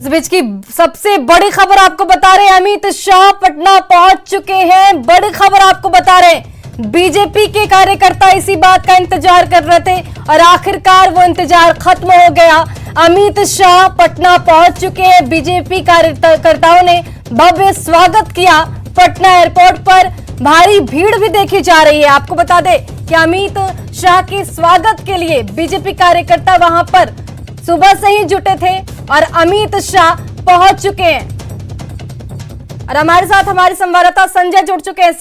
इस बीच की सबसे बड़ी खबर आपको बता रहे हैं, अमित शाह पटना पहुंच चुके हैं। बड़ी खबर आपको बता रहे हैं, बीजेपी के कार्यकर्ता इसी बात का इंतजार कर रहे थे और आखिरकार वो इंतजार खत्म हो गया। अमित शाह पटना पहुंच चुके हैं। बीजेपी कार्यकर्ताओं ने भव्य स्वागत किया। पटना एयरपोर्ट पर भारी भीड़ भी देखी जा रही है। आपको बता दें कि अमित शाह के स्वागत के लिए बीजेपी कार्यकर्ता वहां पर सुबह से ही जुटे थे और अमित शाह पहुंच चुके हैं। और हमारे साथ हमारे संवाददाता संजय जुड़ चुके हैं।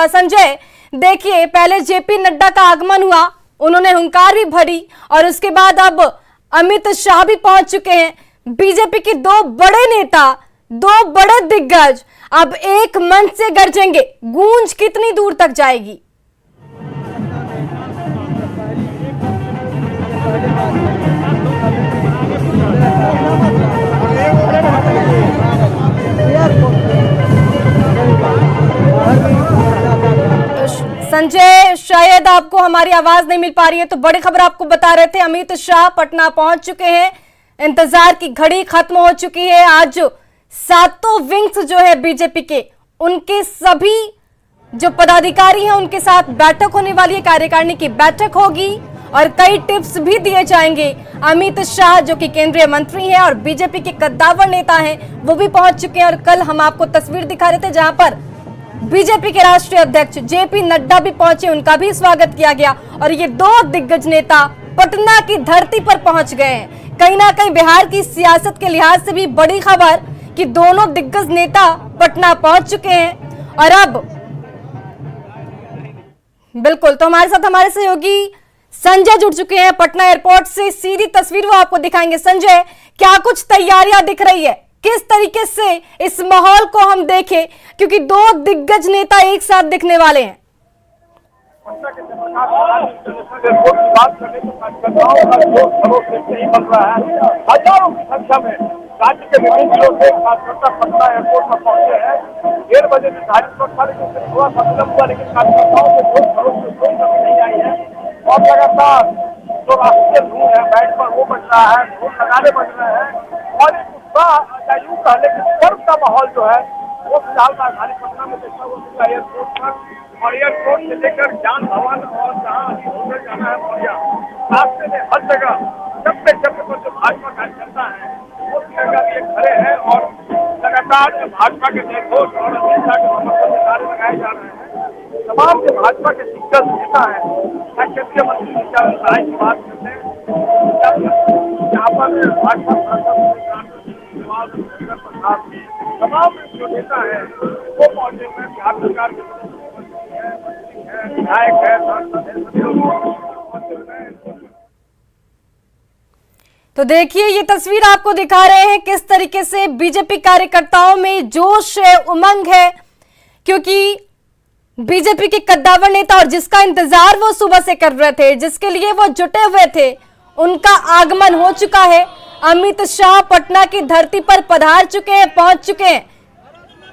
संजय, देखिए, पहले जेपी नड्डा का आगमन हुआ, उन्होंने हुंकार भी भरी और उसके बाद अब अमित शाह भी पहुंच चुके हैं। बीजेपी के दो बड़े नेता, दो बड़े दिग्गज अब एक मंच से गरजेंगे। गूंज कितनी दूर तक जाएगी? संजय, शायद आपको हमारी आवाज नहीं मिल पा रही है, तो बड़ी खबर आपको बता रहे थे, अमित शाह पटना पहुंच चुके हैं। इंतजार की घड़ी खत्म हो चुकी है। आज सातों विंग्स जो है बीजेपी के, उनके सभी जो पदाधिकारी हैं उनके साथ बैठक होने वाली है। कार्यकारिणी की बैठक होगी और कई टिप्स भी दिए जाएंगे। अमित शाह जो कि केंद्रीय मंत्री हैं और बीजेपी के कद्दावर नेता हैं, वो भी पहुंच चुके हैं। और कल हम आपको तस्वीर दिखा रहे थे जहां पर बीजेपी के राष्ट्रीय अध्यक्ष जेपी नड्डा भी पहुंचे, उनका भी स्वागत किया गया। और ये दो दिग्गज नेता पटना की धरती पर पहुंच गए हैं। कहीं ना कहीं बिहार की सियासत के लिहाज से भी बड़ी खबर कि दोनों दिग्गज नेता पटना पहुंच चुके हैं। और अब बिल्कुल, तो हमारे साथ हमारे सहयोगी संजय जुड़ चुके हैं पटना एयरपोर्ट से। सीधी तस्वीर वो आपको दिखाएंगे। संजय, क्या कुछ तैयारियां दिख रही है? किस तरीके से इस माहौल को हम देखें, क्योंकि दो दिग्गज नेता एक साथ दिखने वाले हैं। हजारों की संख्या में राज्य के विभिन्न जिलों से कार्यकर्ता पटना एयरपोर्ट पर पहुंचे हैं। 1:30 बजे निर्धारित था, लेकिन थोड़ा सा विलंब हुआ, लेकिन कार्यकर्ताओं के जोश खरोश में कोई कमी नहीं आई है। और लगातार जो राष्ट्रीय धूम है बैंड पर वो बज रहा है, ढोल नगाड़े बज रहे हैं और एक उत्साह यूं कह लेकिन पर्व का माहौल जो है वो फिलहाल राजधानी पटना में देखा हुआ एयरपोर्ट पर। और एयरपोर्ट से लेकर ज्ञान भवन और जहाँ अभी होकर जाना है मौर्या, रास्ते में हर जगह चप्पे पर जो भाजपा कार्यकर्ता है वो तिरंगा लिए खड़े हैं और लगातार भाजपा के जयघोष और अमित शाह के समर्थन में नारे लगाए जा रहे हैं। तमाम जो भाजपा के दिग्गज नेता है, केंद्रीय मंत्री नित्यानंद राय की बात करते हैं, यहाँ पर भाजपा तमाम जो नेता है वो पहुंचे हुए बिहार सरकार के विधायक है। तो देखिए, ये तस्वीर आपको दिखा रहे हैं किस तरीके से बीजेपी कार्यकर्ताओं में जोश है, उमंग है, क्योंकि बीजेपी के कद्दावर नेता और जिसका इंतजार वो सुबह से कर रहे थे, जिसके लिए वो जुटे हुए थे, उनका आगमन हो चुका है। अमित शाह पटना की धरती पर पधार चुके हैं, पहुंच चुके हैं।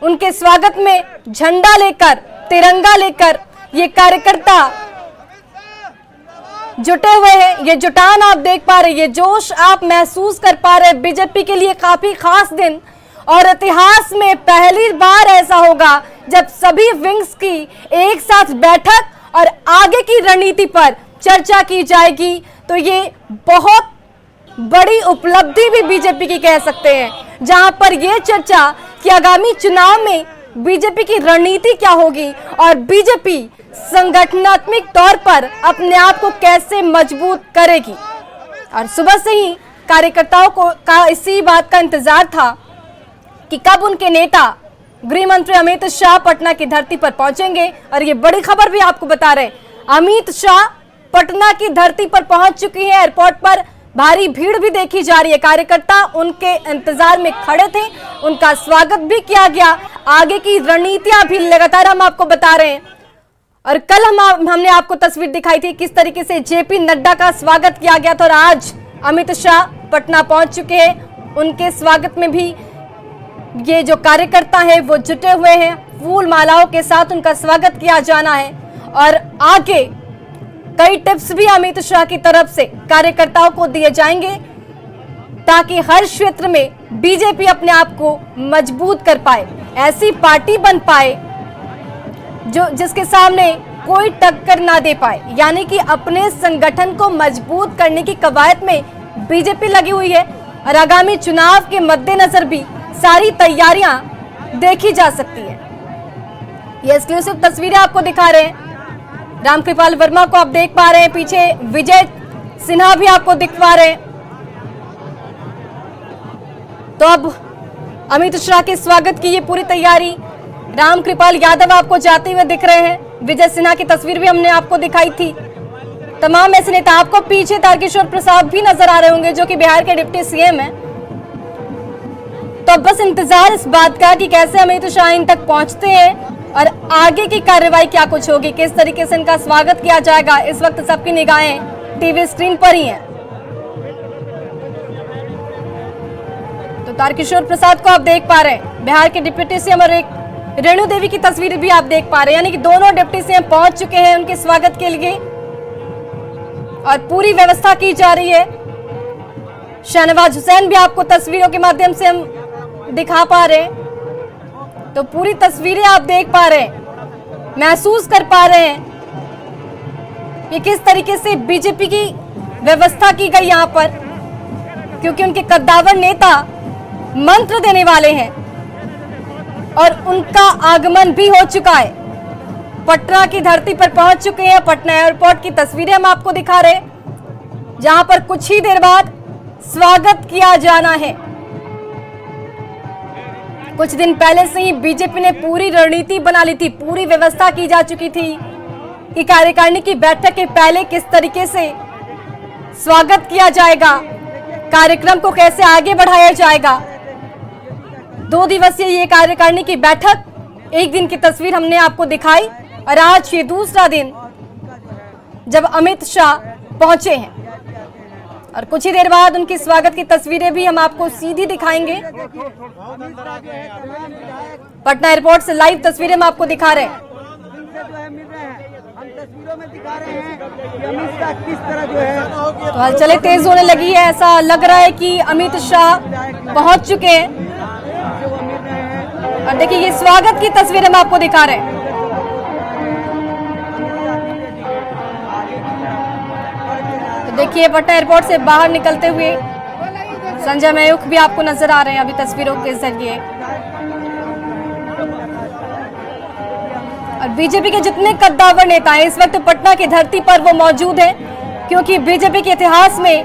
उनके स्वागत में झंडा लेकर, तिरंगा लेकर ये कार्यकर्ता जुटे हुए हैं। ये जुटान आप देख पा रहे हैं, ये जोश आप महसूस कर पा रहे हैं। बीजेपी के लिए काफी खास दिन और इतिहास में पहली बार ऐसा होगा जब सभी विंग्स की एक साथ बैठक और आगे की रणनीति पर चर्चा की जाएगी। तो ये बहुत बड़ी उपलब्धि भी बीजेपी की कह सकते हैं, जहां पर यह चर्चा कि आगामी चुनाव में बीजेपी की रणनीति क्या होगी और बीजेपी संगठनात्मक तौर पर अपने आप को कैसे मजबूत करेगी। और सुबह से ही कार्यकर्ताओं का इसी बात का इंतजार था कि कब उनके नेता गृह मंत्री अमित शाह पटना की धरती पर पहुंचेंगे। और ये बड़ी खबर भी आपको बता रहे, अमित शाह पटना की धरती पर पहुंच चुकी है। एयरपोर्ट पर भारी भीड़ भी देखी जा रही है। कार्यकर्ता उनके इंतजार में खड़े थे, उनका स्वागत भी किया गया। आगे की रणनीतियां भी लगातार हम आपको बता रहे हैं। और कल हमने आपको तस्वीर दिखाई थी किस तरीके से जेपी नड्डा का स्वागत किया गया था। और आज अमित शाह पटना पहुंच चुके हैं। उनके स्वागत में भी ये जो कार्यकर्ता है वो जुटे हुए हैं। फूल मालाओं के साथ उनका स्वागत किया जाना है। और आगे कई टिप्स भी अमित शाह की तरफ से कार्यकर्ताओं को दिए जाएंगे ताकि हर क्षेत्र में बीजेपी अपने आप को मजबूत कर पाए, ऐसी पार्टी बन पाए जो जिसके सामने कोई टक्कर ना दे पाए। यानी कि अपने संगठन को मजबूत करने की कवायद में बीजेपी लगी हुई है और आगामी चुनाव के मद्देनजर भी सारी तैयारियां देखी जा सकती है। ये एक्सक्लूसिव तस्वीरें आपको दिखा रहे हैं। रामकृपाल वर्मा को आप देख पा रहे हैं, पीछे विजय सिन्हा भी आपको दिख पा रहे हैं। तो अब अमित शाह के स्वागत की ये पूरी तैयारी, रामकृपाल यादव आपको जाते हुए दिख रहे हैं, विजय सिन्हा की तस्वीर भी हमने आपको दिखाई थी। तमाम ऐसे नेता, आपको पीछे तारकिशोर प्रसाद भी नजर आ रहे होंगे जो कि बिहार के डिप्टी सीएम हैं। तो बस इंतजार इस बात का कि कैसे अमित शाह इन तक पहुंचते हैं और आगे की कार्रवाई क्या कुछ होगी, किस तरीके से इनका स्वागत किया जाएगा। इस वक्त सबकी निगाहें टीवी स्क्रीन पर ही हैं। तो तारकिशोर प्रसाद को आप देख पा रहे हैं, बिहार के डिप्टी सीएम, और एक रेणु देवी की तस्वीर भी आप देख पा रहे हैं। यानी कि दोनों डिप्टी सीएम पहुंच चुके हैं उनके स्वागत के लिए और पूरी व्यवस्था की जा रही है। शाहनवाज हुसैन भी आपको तस्वीरों के माध्यम से हम दिखा पा रहे हैं। तो पूरी तस्वीरें आप देख पा रहे हैं, महसूस कर पा रहे हैं कि किस तरीके से बीजेपी की व्यवस्था की गई यहां पर, क्योंकि उनके कद्दावर नेता मंत्र देने वाले हैं और उनका आगमन भी हो चुका है। पटना की धरती पर पहुंच चुके हैं। पटना एयरपोर्ट की तस्वीरें हम आपको दिखा रहे हैं, जहां पर कुछ ही देर बाद स्वागत किया जाना है। कुछ दिन पहले से ही बीजेपी ने पूरी रणनीति बना ली थी, पूरी व्यवस्था की जा चुकी थी कि कार्यकारिणी की बैठक के पहले किस तरीके से स्वागत किया जाएगा, कार्यक्रम को कैसे आगे बढ़ाया जाएगा। 2 दिवसीय ये कार्यकारिणी की बैठक, एक दिन की तस्वीर हमने आपको दिखाई और आज ये दूसरा दिन जब अमित शाह पहुंचे हैं और कुछ ही देर बाद उनके स्वागत की तस्वीरें भी हम आपको सीधी दिखाएंगे। पटना एयरपोर्ट से लाइव तस्वीरें हम आपको दिखा रहे हैं। तो हलचलें तेज होने लगी है, ऐसा लग रहा है कि अमित शाह पहुंच चुके हैं। और देखिए ये स्वागत की तस्वीरें हम आपको दिखा रहे हैं। तो देखिए पटना एयरपोर्ट से बाहर निकलते हुए संजय मयूख भी आपको नजर आ रहे हैं अभी तस्वीरों के जरिए। और बीजेपी के जितने कद्दावर नेता हैं इस वक्त पटना की धरती पर वो मौजूद हैं, क्योंकि बीजेपी के इतिहास में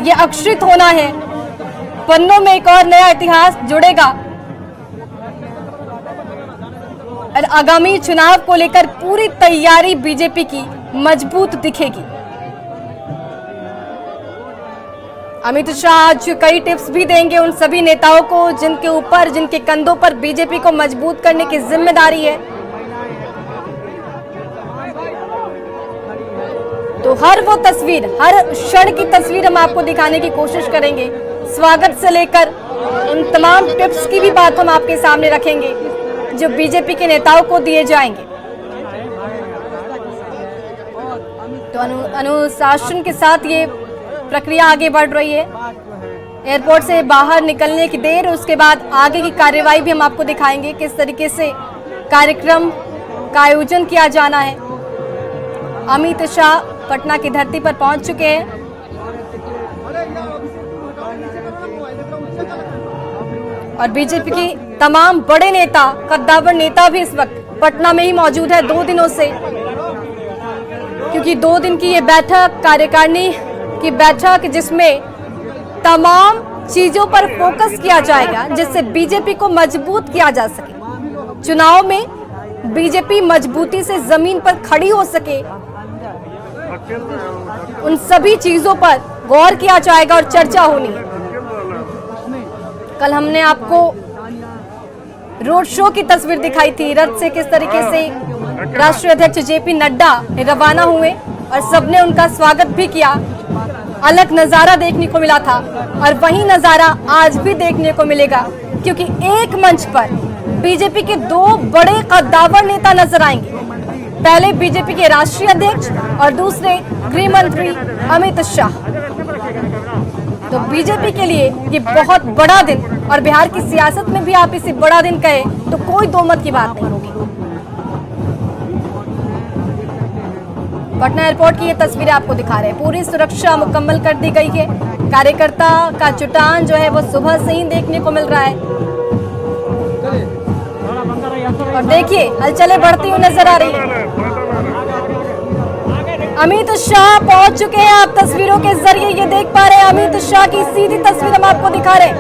ये अक्षरित होना है, पन्नों में एक और नया इतिहास जुड़ेगा और आगामी चुनाव को लेकर पूरी तैयारी बीजेपी की मजबूत दिखेगी। अमित शाह आज कई टिप्स भी देंगे उन सभी नेताओं को जिनके कंधों पर बीजेपी को मजबूत करने की जिम्मेदारी है। तो हर वो तस्वीर, हर क्षण की तस्वीर हम आपको दिखाने की कोशिश करेंगे। स्वागत से लेकर उन तमाम टिप्स की भी बात हम आपके सामने रखेंगे जो बीजेपी के नेताओं को दिए जाएंगे। तो अनुशासन के साथ ये प्रक्रिया आगे बढ़ रही है। एयरपोर्ट से बाहर निकलने की देर, उसके बाद आगे की कार्यवाही भी हम आपको दिखाएंगे, किस तरीके से कार्यक्रम का आयोजन किया जाना है। अमित शाह पटना की धरती पर पहुंच चुके हैं। और बीजेपी की तमाम बड़े नेता, कद्दावर नेता भी इस वक्त पटना में ही मौजूद है 2 दिनों से, क्योंकि 2 दिन की ये बैठक, कार्यकारिणी की बैठक, जिसमें तमाम चीजों पर फोकस किया जाएगा जिससे बीजेपी को मजबूत किया जा सके, चुनाव में बीजेपी मजबूती से जमीन पर खड़ी हो सके, उन सभी चीजों पर गौर किया जाएगा और चर्चा होनी है। कल हमने आपको रोड शो की तस्वीर दिखाई थी, रथ से किस तरीके से राष्ट्रीय अध्यक्ष जेपी नड्डा रवाना हुए और सबने उनका स्वागत भी किया। अलग नजारा देखने को मिला था और वही नजारा आज भी देखने को मिलेगा, क्योंकि एक मंच पर बीजेपी के 2 बड़े कद्दावर नेता नजर आएंगे। पहले बीजेपी के राष्ट्रीय अध्यक्ष और दूसरे गृह मंत्री अमित शाह। तो बीजेपी के लिए ये बहुत बड़ा दिन, और बिहार की सियासत में भी आप इसे बड़ा दिन कहे तो कोई दो मत की बात नहीं होगी। पटना एयरपोर्ट की ये तस्वीरें आपको दिखा रहे हैं। पूरी सुरक्षा मुकम्मल कर दी गई है। कार्यकर्ता का जुटान जो है वो सुबह से ही देखने को मिल रहा है, और देखिए हलचलें बढ़ती हुई नजर आ रही है। अमित शाह पहुंच चुके हैं। आप तस्वीरों के जरिए ये देख पा रहे हैं, अमित शाह की सीधी तस्वीर हम आपको दिखा रहे हैं।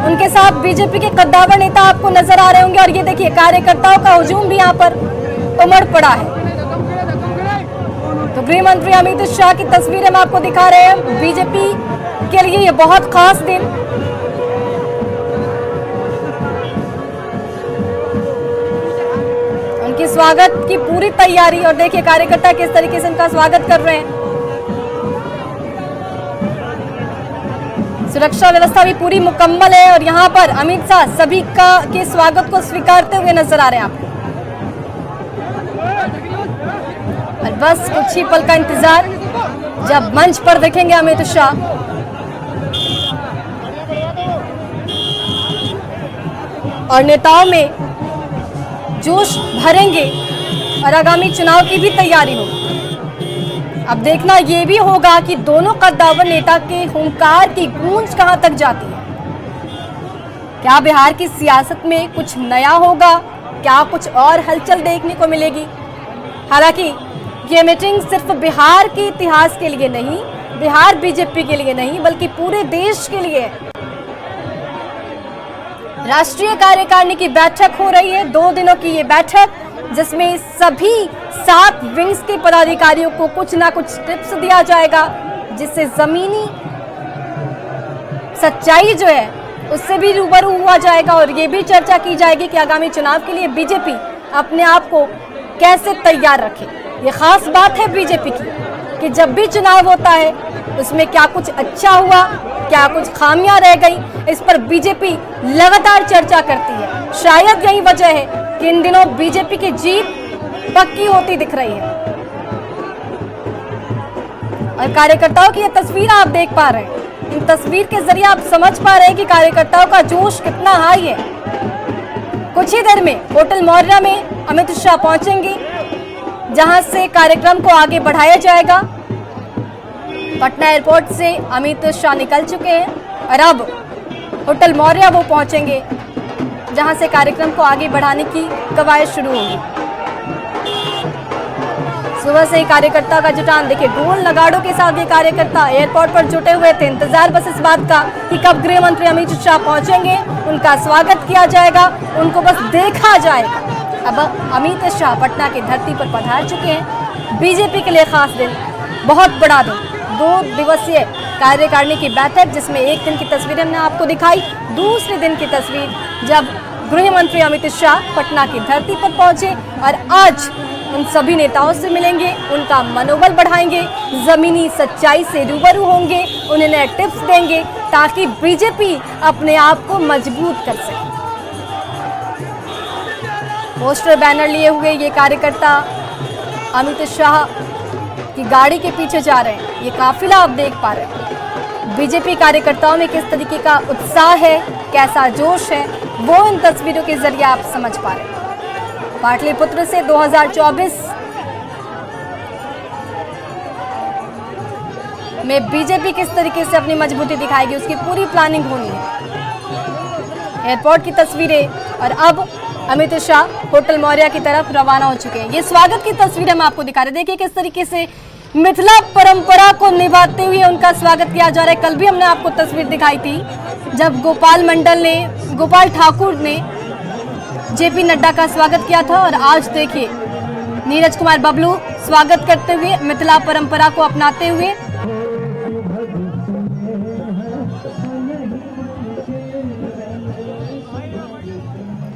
उनके साथ बीजेपी के कद्दावर नेता आपको नजर आ रहे होंगे, और ये देखिए कार्यकर्ताओं का हुजूम भी यहाँ पर उमड़ पड़ा है। तो गृह मंत्री अमित शाह की तस्वीरें हम आपको दिखा रहे हैं। बीजेपी के लिए ये बहुत खास दिन, उनके स्वागत की पूरी तैयारी, और देखिए कार्यकर्ता किस तरीके से उनका स्वागत कर रहे हैं। सुरक्षा व्यवस्था भी पूरी मुकम्मल है, और यहाँ पर अमित शाह सभी के स्वागत को स्वीकारते हुए नजर आ रहे हैं आपको। और बस कुछ ही पल का इंतजार, जब मंच पर देखेंगे अमित शाह। और नेताओं में जोश भरेंगे, और आगामी चुनाव की भी तैयारी होगी। अब देखना यह भी होगा कि दोनों कद्दावर नेता के हुंकार की गूंज कहां तक जाती है। क्या बिहार की सियासत में कुछ नया होगा, क्या कुछ और हलचल देखने को मिलेगी। हालांकि ये मीटिंग सिर्फ बिहार के इतिहास के लिए नहीं, बिहार बीजेपी के लिए नहीं, बल्कि पूरे देश के लिए है। राष्ट्रीय कार्यकारिणी की बैठक हो रही है, 2 दिनों की ये बैठक, जिसमें सभी 7 विंग्स के पदाधिकारियों को कुछ ना कुछ टिप्स दिया जाएगा, जिससे जमीनी सच्चाई जो है उससे भी रूबरू हुआ जाएगा। और ये भी चर्चा की जाएगी कि आगामी चुनाव के लिए बीजेपी अपने आप को कैसे तैयार रखे। ये खास बात है बीजेपी की कि जब भी चुनाव होता है उसमें क्या कुछ अच्छा हुआ, क्या कुछ खामियां रह गई, इस पर बीजेपी लगातार चर्चा करती है। शायद यही वजह है कि इन दिनों बीजेपी की जीत पक्की होती दिख रही है। और कार्यकर्ताओं की ये तस्वीर आप देख पा रहे हैं। इन तस्वीर के जरिए आप समझ पा रहे हैं कि कार्यकर्ताओं का जोश कितना हाई है। कुछ ही देर में होटल मौर्या में अमित शाह पहुंचेंगे, जहां से कार्यक्रम को आगे बढ़ाया जाएगा। पटना एयरपोर्ट से अमित शाह निकल चुके हैं, और अब होटल मौर्या वो पहुंचेंगे, जहां से कार्यक्रम को आगे बढ़ाने की कवायद शुरू होगी। सुबह से ही कार्यकर्ता का जुटान, देखिए ढोल नगाड़ों के साथ ये कार्यकर्ता एयरपोर्ट पर जुटे हुए थे। इंतजार बस इस बात का कि कब गृह मंत्री अमित शाह पहुंचेंगे, उनका स्वागत किया जाएगा, उनको बस देखा जाएगा। अब अमित शाह पटना की धरती पर पधार चुके हैं। बीजेपी के लिए खास दिन, बहुत बड़ा दिन, 2 दिवसीय कार्यकारिणी की बैठक, जिसमें एक दिन की तस्वीर हमने आपको दिखाई, दूसरे दिन की तस्वीर जब गृह मंत्री अमित शाह पटना की धरती पर पहुंचे और आज उन सभी नेताओं से मिलेंगे, उनका मनोबल बढ़ाएंगे, जमीनी सच्चाई से रूबरू होंगे, उन्हें नए टिप्स देंगे ताकि बीजेपी अपने आप को मजबूत कर सके। पोस्टर बैनर लिए हुए ये कार्यकर्ता अमित शाह की गाड़ी के पीछे जा रहे हैं। ये काफिला आप देख पा रहे हैं। बीजेपी कार्यकर्ताओं में किस तरीके का उत्साह है, कैसा जोश है, वो इन तस्वीरों के जरिए आप समझ पा रहे हैं। पाटलिपुत्र से 2024 में बीजेपी किस तरीके से अपनी मजबूती दिखाएगी, उसकी पूरी प्लानिंग होनी है। एयरपोर्ट की तस्वीरें, और अब अमित शाह होटल मौर्या की तरफ रवाना हो चुके हैं। ये स्वागत की तस्वीरें हम आपको दिखा रहे हैं। देखिए किस तरीके से मिथिला परंपरा को निभाते हुए उनका स्वागत किया जा रहा है। कल भी हमने आपको तस्वीर दिखाई थी जब गोपाल ठाकुर ने जेपी नड्डा का स्वागत किया था, और आज देखिए नीरज कुमार बबलू स्वागत करते हुए मिथिला परंपरा को अपनाते हुए।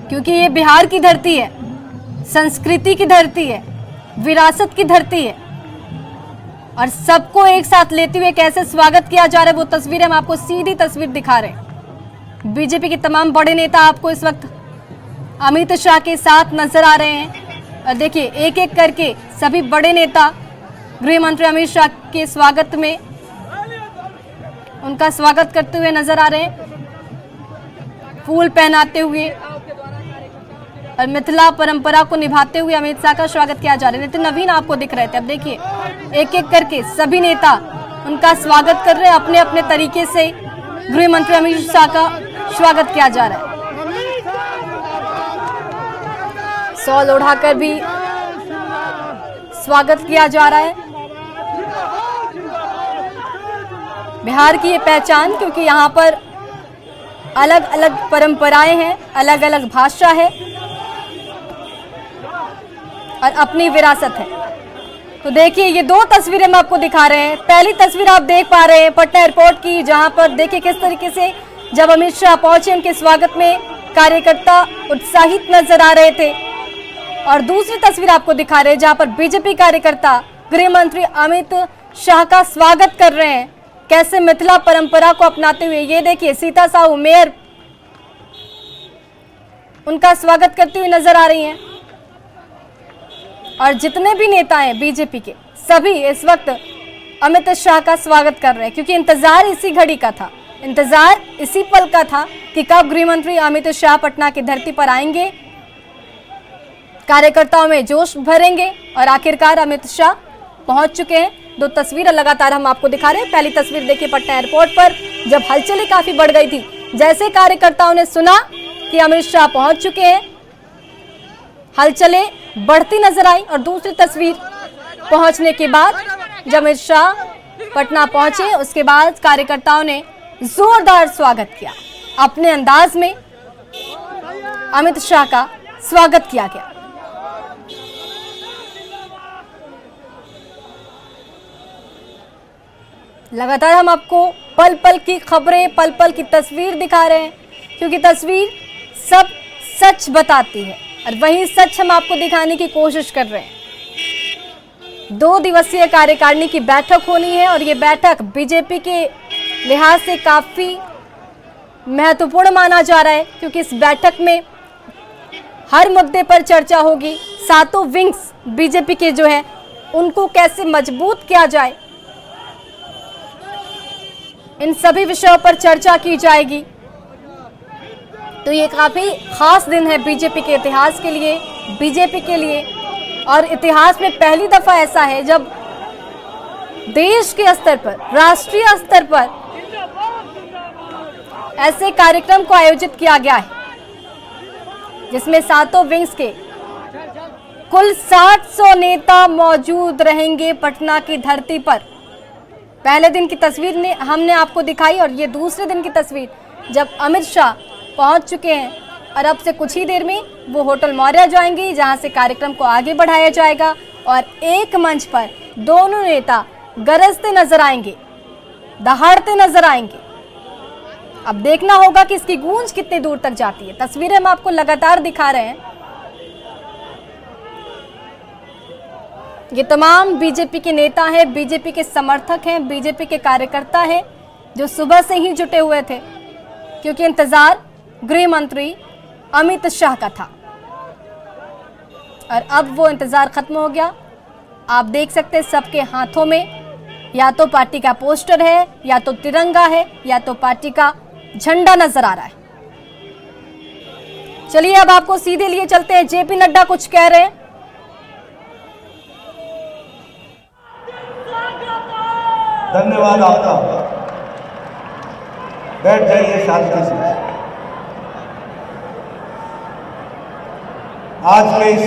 क्योंकि ये बिहार की धरती है, संस्कृति की धरती है, विरासत की धरती है, और सबको एक साथ लेते हुए कैसे स्वागत किया जा रहा है वो तस्वीरें हम आपको सीधी तस्वीर दिखा रहे हैं। बीजेपी के तमाम बड़े नेता आपको इस वक्त अमित शाह के साथ नजर आ रहे हैं, और देखिए एक एक करके सभी बड़े नेता गृह मंत्री अमित शाह के स्वागत में उनका स्वागत करते हुए नजर आ रहे हैं, फूल पहनाते हुए और मिथिला परंपरा को निभाते हुए अमित शाह का स्वागत किया जा रहा है। नितिन नवीन आपको दिख रहे थे, अब देखिए एक एक करके सभी नेता उनका स्वागत कर रहे हैं। अपने अपने तरीके से गृह मंत्री अमित शाह का स्वागत किया जा रहा है। शॉल ओढ़ाकर भी स्वागत किया जा रहा है। बिहार की ये पहचान, क्योंकि यहाँ पर अलग अलग परंपराएं हैं, अलग अलग भाषा है और अपनी विरासत है। तो देखिए ये दो तस्वीरें हम आपको दिखा रहे हैं। पहली तस्वीर आप देख पा रहे हैं पटना एयरपोर्ट की, जहां पर देखिए किस तरीके से जब अमित शाह पहुंचे उनके स्वागत में कार्यकर्ता उत्साहित नजर आ रहे थे। और दूसरी तस्वीर आपको दिखा रहे हैं जहां पर बीजेपी कार्यकर्ता गृह मंत्री अमित शाह का स्वागत कर रहे हैं, कैसे मिथिला परंपरा को अपनाते हुए। ये देखिए सीता साहू मेयर उनका स्वागत करती हुई नजर आ रही हैं। और जितने भी नेता हैं बीजेपी के, सभी इस वक्त अमित शाह का स्वागत कर रहे हैं, क्योंकि इंतजार इसी घड़ी का था, इंतजार इसी पल का था कि कब गृह मंत्री अमित शाह पटना की धरती पर आएंगे, कार्यकर्ताओं में जोश भरेंगे। और आखिरकार अमित शाह पहुंच चुके हैं। दो तस्वीरें लगातार हम आपको दिखा रहे हैं। पहली तस्वीर देखिए पटना एयरपोर्ट पर जब हलचलें काफी बढ़ गई थी, जैसे कार्यकर्ताओं ने सुना कि अमित शाह पहुंच चुके हैं, हलचलें बढ़ती नजर आई। और दूसरी तस्वीर पहुंचने के बाद जब अमित शाह पटना पहुंचे, उसके बाद कार्यकर्ताओं ने जोरदार स्वागत किया। अपने अंदाज में अमित शाह का स्वागत किया गया। लगातार हम आपको पल पल की खबरें, पल पल की तस्वीर दिखा रहे हैं, क्योंकि तस्वीर सब सच बताती है और वही सच हम आपको दिखाने की कोशिश कर रहे हैं। 2 दिवसीय कार्यकारिणी की बैठक होनी है और ये बैठक बीजेपी के लिहाज से काफी महत्वपूर्ण माना जा रहा है, क्योंकि इस बैठक में हर मुद्दे पर चर्चा होगी। सातों विंग्स बीजेपी के जो है उनको कैसे मजबूत किया जाए, इन सभी विषयों पर चर्चा की जाएगी। तो ये काफी खास दिन है बीजेपी के इतिहास के लिए, बीजेपी के लिए। और इतिहास में पहली दफा ऐसा है जब देश के स्तर पर, राष्ट्रीय स्तर पर ऐसे कार्यक्रम को आयोजित किया गया है, जिसमें सातों विंग्स के कुल 700 नेता मौजूद रहेंगे पटना की धरती पर। पहले दिन की तस्वीर ने हमने आपको दिखाई और ये दूसरे दिन की तस्वीर जब अमित शाह पहुंच चुके हैं और अब से कुछ ही देर में वो होटल मौर्या जाएंगे, जहां से कार्यक्रम को आगे बढ़ाया जाएगा और एक मंच पर दोनों नेता गरजते नजर आएंगे, दहाड़ते नजर आएंगे। अब देखना होगा कि इसकी गूंज कितनी दूर तक जाती है। तस्वीरें हम आपको लगातार दिखा रहे हैं। ये तमाम बीजेपी के नेता हैं, बीजेपी के समर्थक हैं, बीजेपी के कार्यकर्ता हैं, जो सुबह से ही जुटे हुए थे, क्योंकि इंतजार गृह मंत्री अमित शाह का था। और अब वो इंतजार खत्म हो गया। आप देख सकते हैं सबके हाथों में या तो पार्टी का पोस्टर है, या तो तिरंगा है, या तो पार्टी का झंडा नजर आ रहा है। चलिए अब आपको सीधे लिए चलते हैं, जेपी नड्डा कुछ कह रहे हैं। धन्यवाद आपका। बैठ जाइए शांति से। आज के इस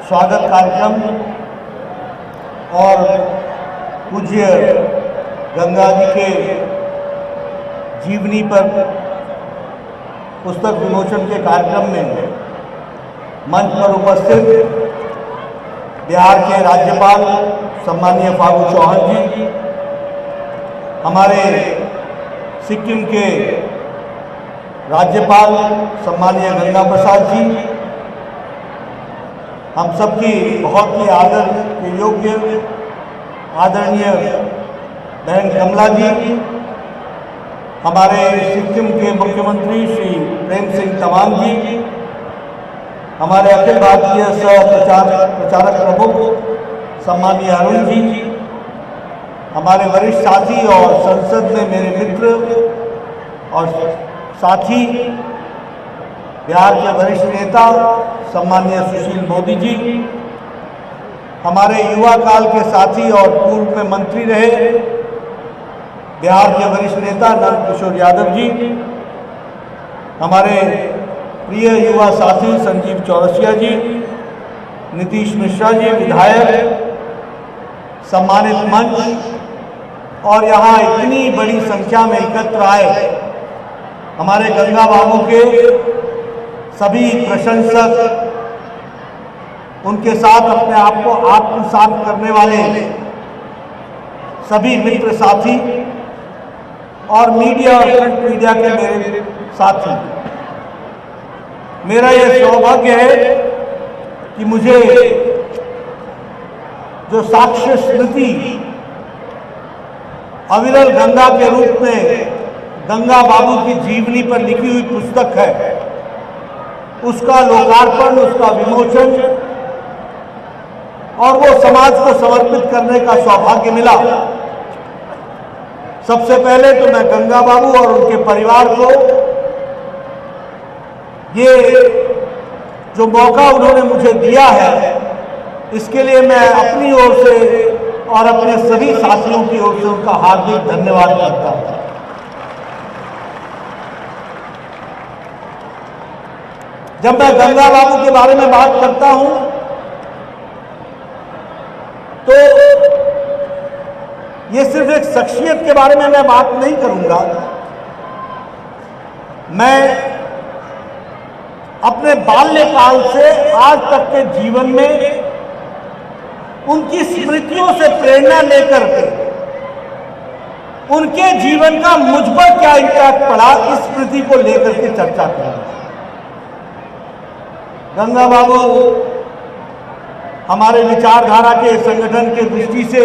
स्वागत कार्यक्रम और पूज्य गंगा जी के जीवनी पर पुस्तक विमोचन के कार्यक्रम में मंच पर उपस्थित बिहार के राज्यपाल सम्माननीय फागू चौहान जी, हमारे सिक्किम के राज्यपाल सम्माननीय गंगा प्रसाद जी, हम सबकी बहुत ही आदर के योग्य आदरणीय बहन कमला जी, हमारे सिक्किम के मुख्यमंत्री श्री प्रेम सिंह तमांग जी, हमारे अखिल भारतीय सह प्रचारक प्रमुख सम्माननीय अरुण जी, हमारे वरिष्ठ साथी और संसद में मेरे मित्र और साथी बिहार के वरिष्ठ नेता सम्माननीय सुशील मोदी जी, हमारे युवा काल के साथी और पूर्व में मंत्री रहे बिहार के वरिष्ठ नेता नंद किशोर यादव जी, हमारे प्रिय युवा साथी संजीव चौरसिया जी, नीतीश मिश्रा जी विधायक, सम्मानित मंच और यहाँ इतनी बड़ी संख्या में एकत्र आए हमारे गंगा बाबू के सभी प्रशंसक, उनके साथ अपने आप को आत्मसात करने वाले सभी मित्र साथी और मीडिया और प्रिंट मीडिया के मेरे साथी, मेरा ये सौभाग्य है कि मुझे जो साक्ष्य स्मृति अविरल गंगा के रूप में गंगा बाबू की जीवनी पर लिखी हुई पुस्तक है, उसका लोकार्पण, उसका विमोचन और वो समाज को समर्पित करने का सौभाग्य मिला। सबसे पहले तो मैं गंगा बाबू और उनके परिवार को ये जो मौका उन्होंने मुझे दिया है, इसके लिए मैं अपनी ओर से और अपने सभी साथियों की ओर से उनका हार्दिक धन्यवाद करता हूं। जब मैं गंगा बाबू के बारे में बात करता हूं तो ये सिर्फ एक शख्सियत के बारे में मैं बात नहीं करूंगा, मैं अपने बाल्यकाल से आज तक के जीवन में उनकी स्मृतियों से प्रेरणा लेकर के उनके जीवन का मुझ पर क्या इम्पैक्ट पड़ा, इस स्मृति को लेकर के चर्चा करूंगा। गंगा बाबू हमारे विचारधारा के संगठन के दृष्टि से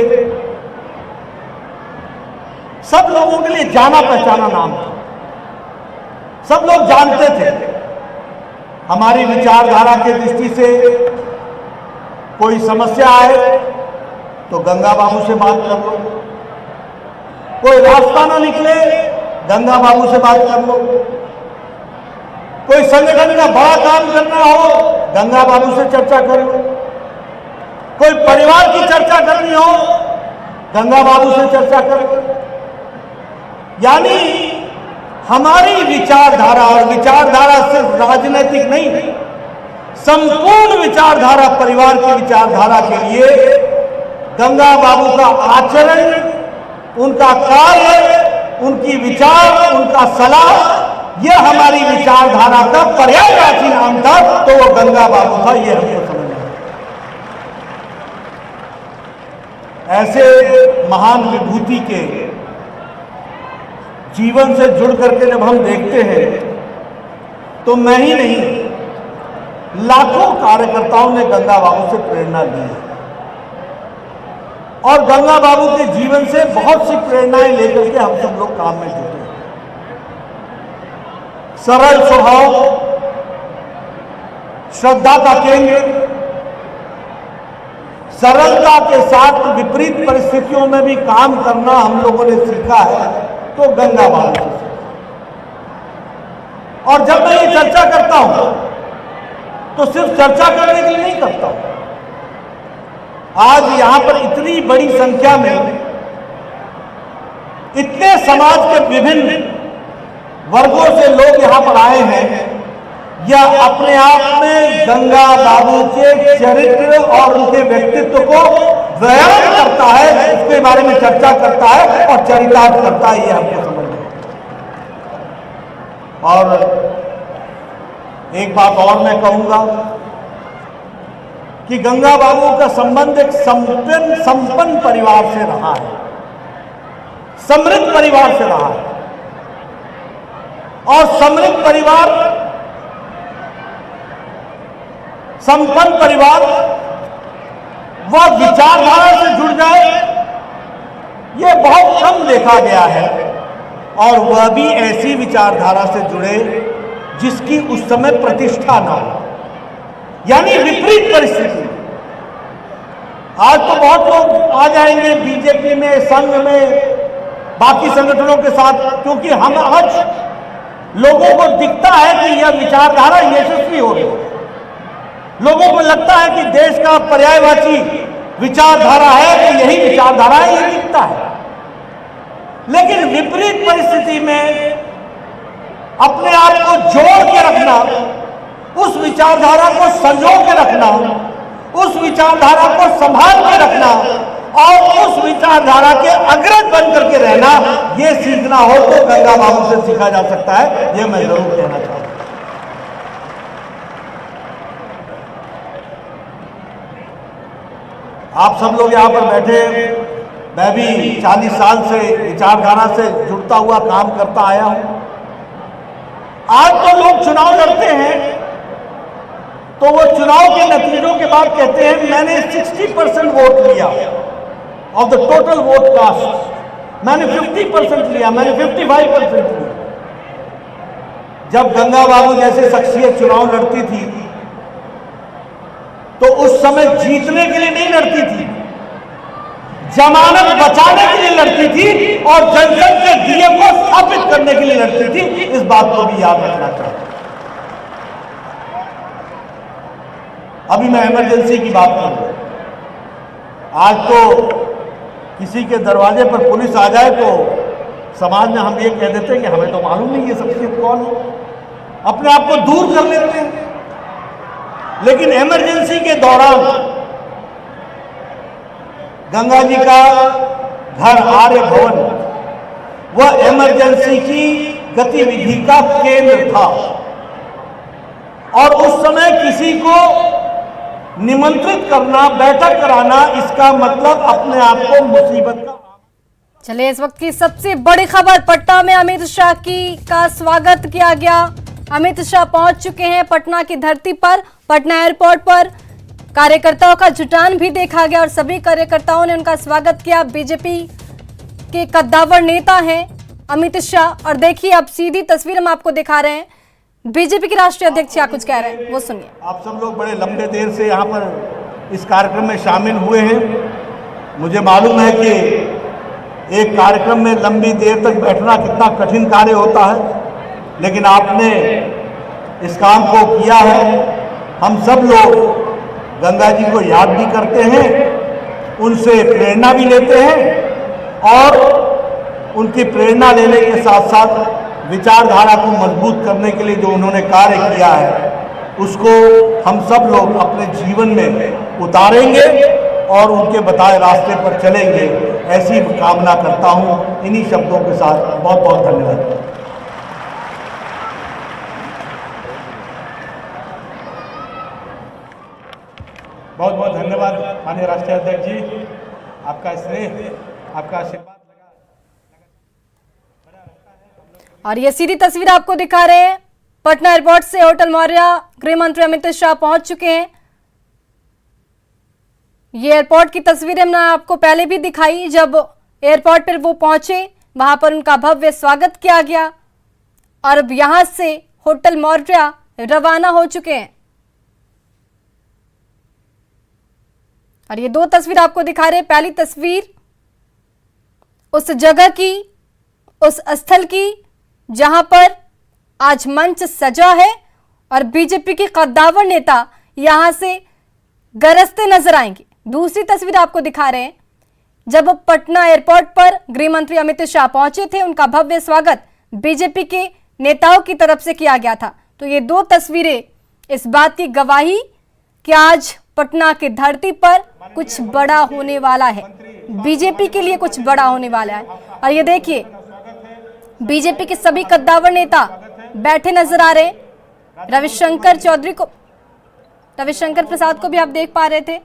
सब लोगों के लिए जाना पहचाना नाम था, सब लोग जानते थे। हमारी विचारधारा के दृष्टि से कोई समस्या आए तो गंगा बाबू से बात कर लो, कोई रास्ता ना निकले गंगा बाबू से बात कर लो, कोई संगठन का बड़ा काम करना हो गंगा बाबू से चर्चा कर लो, कोई परिवार की चर्चा करनी हो गंगा बाबू से चर्चा कर लो। यानी हमारी विचारधारा, और विचारधारा सिर्फ राजनीतिक नहीं, संपूर्ण विचारधारा परिवार की विचारधारा के लिए गंगा बाबू का आचरण, उनका कार्य, उनकी विचार, उनका सलाह, यह हमारी विचारधारा का पर्यायवाची नाम था, तो वो गंगा बाबू था, ये हमको समझना। ऐसे महान विभूति के जीवन से जुड़ करके जब हम देखते हैं तो मैं ही नहीं, लाखों कार्यकर्ताओं ने गंगा बाबू से प्रेरणा ली है और गंगा बाबू के जीवन से बहुत सी प्रेरणाएं लेकर के हम सब लोग काम में जुटे हैं। सरल स्वभाव, श्रद्धा का केंद्र, सरलता के साथ विपरीत परिस्थितियों में भी काम करना हम लोगों ने सीखा है, तो गंगा बाबू से। और जब मैं ये चर्चा करता हूं तो सिर्फ चर्चा करने के लिए नहीं करता हूं। आज यहां पर इतनी बड़ी संख्या में इतने समाज के विभिन्न वर्गों से लोग यहां पर आए हैं, यह अपने आप में गंगा बाबू के चरित्र और उनके व्यक्तित्व को बयान करता है, उसके बारे में चर्चा करता है और चरितार्थ करता है, ये हमको समझना। और एक बात और मैं कहूंगा कि गंगा बाबू का संबंध एक संपन्न परिवार से रहा है, समृद्ध परिवार से रहा है। और समृद्ध परिवार, संपन्न परिवार वह विचारधारा से जुड़ जाए, यह बहुत कम देखा गया है। और वह भी ऐसी विचारधारा से जुड़े जिसकी उस समय प्रतिष्ठा ना हो, यानी विपरीत परिस्थिति। आज तो बहुत लोग आ जाएंगे बीजेपी में, संघ में, बाकी संगठनों के साथ, क्योंकि हम आज लोगों को दिखता है कि यह विचारधारा यशस्वी हो रही है। लोगों को लगता है कि देश का पर्यायवाची विचारधारा है तो यही विचारधारा है, ये दिखता है। लेकिन विपरीत परिस्थिति में अपने आप को जोड़ के रखना, उस विचारधारा को संजो के रखना, उस विचारधारा को संभाल के रखना और उस विचारधारा के अग्रज बन करके रहना, ये सीखना हो तो गंगा बाबू से सीखा जा सकता है, ये मैं जरूर कहना चाहूंगा। आप सब लोग यहाँ पर बैठे, मैं भी 40 साल से विचारधारा से जुड़ता हुआ काम करता आया हूं। आज तो लोग चुनाव लड़ते हैं तो वो चुनाव के नतीजों के बाद कहते हैं मैंने 60% वोट लिया of the total vote cast, मैंने 50% लिया, मैंने 55% लिया। जब गंगा बाबू जैसे शख्सियत चुनाव लड़ती थी तो उस समय जीतने के लिए नहीं लड़ती थी, जमानत बचाने के लिए लड़ती थी और जनता के दिए को स्थापित करने के लिए लड़ती थी। इस बात को भी याद रखना चाहिए। अभी मैं इमरजेंसी की बात करूं, आज तो किसी के दरवाजे पर पुलिस आ जाए तो समाज में हम ये कह देते हैं कि हमें तो मालूम नहीं ये शख्सियत कौन है, अपने आप को दूर कर लेते हैं। लेकिन इमरजेंसी के दौरान गंगा जी का घर आर्य भवन वह इमरजेंसी की गतिविधि का केंद्र था और उस समय किसी को निमंत्रित करना, बैठक कराना, इसका मतलब अपने आप को मुसीबत का। चलिए, इस वक्त की सबसे बड़ी खबर, पटना में अमित शाह का स्वागत किया गया। अमित शाह पहुंच चुके हैं पटना की धरती पर। पटना एयरपोर्ट पर कार्यकर्ताओं का जुटान भी देखा गया और सभी कार्यकर्ताओं ने उनका स्वागत किया। बीजेपी के कद्दावर नेता हैं अमित शाह। और देखिए, अब सीधी तस्वीर हम आपको दिखा रहे हैं, बीजेपी के राष्ट्रीय अध्यक्ष क्या कुछ कह रहे हैं, वो सुनिए। आप सब लोग बड़े लंबे देर से यहाँ पर इस कार्यक्रम में शामिल हुए हैं। मुझे मालूम है कि एक कार्यक्रम में लंबी देर तक बैठना कितना कठिन कार्य होता है, लेकिन आपने इस काम को किया है। हम सब लोग गंगा जी को याद भी करते हैं, उनसे प्रेरणा भी लेते हैं और उनकी प्रेरणा लेने के साथ साथ विचारधारा को मजबूत करने के लिए जो उन्होंने कार्य किया है उसको हम सब लोग अपने जीवन में उतारेंगे और उनके बताए रास्ते पर चलेंगे, ऐसी कामना करता हूं। इन्हीं शब्दों के साथ बहुत बहुत धन्यवाद। बहुत बहुत धन्यवाद माननीय राष्ट्रीय अध्यक्ष जी, आपका स्नेह, आपका आशीर्वाद। और ये सीधी तस्वीर आपको दिखा रहे हैं, पटना एयरपोर्ट से होटल मौर्य गृह मंत्री अमित शाह पहुंच चुके हैं। ये एयरपोर्ट की तस्वीरें हमने आपको पहले भी दिखाई। जब एयरपोर्ट पर वो पहुंचे, वहां पर उनका भव्य स्वागत किया गया और अब यहां से होटल मौर्य रवाना हो चुके हैं। और ये दो तस्वीर आपको दिखा रहे हैं। पहली तस्वीर उस जगह की, उस स्थल की जहां पर आज मंच सजा है और बीजेपी के कद्दावर नेता यहां से गरजते नजर आएंगे। दूसरी तस्वीर आपको दिखा रहे हैं, जब पटना एयरपोर्ट पर गृह मंत्री अमित शाह पहुंचे थे, उनका भव्य स्वागत बीजेपी के नेताओं की तरफ से किया गया था। तो ये दो तस्वीरें इस बात की गवाही कि आज पटना की धरती पर कुछ बड़ा होने वाला है, बीजेपी के लिए कुछ बड़ा होने वाला है। और ये देखिए, बीजेपी के सभी कद्दावर नेता बैठे नजर आ रहे हैं। रविशंकर प्रसाद को भी आप देख पा रहे थे,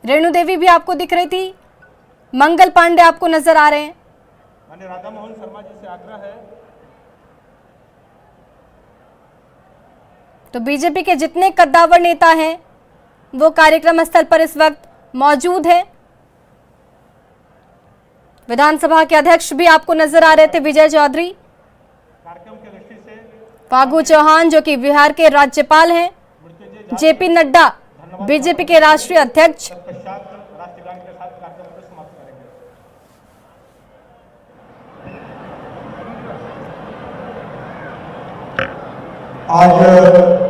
रेणु देवी भी आपको दिख रही थी, मंगल पांडे आपको नजर आ रहे हैं। राधा मोहन शर्मा जी से आग्रह है। तो बीजेपी के जितने कद्दावर नेता हैं वो कार्यक्रम स्थल पर इस वक्त मौजूद है। विधानसभा के अध्यक्ष भी आपको नजर आ रहे थे, विजय चौधरी, फागू चौहान जो कि बिहार के राज्यपाल हैं, जेपी नड्डा बीजेपी के राष्ट्रीय अध्यक्ष, साथ कार्यक्रम को समाप्त करेंगे। आज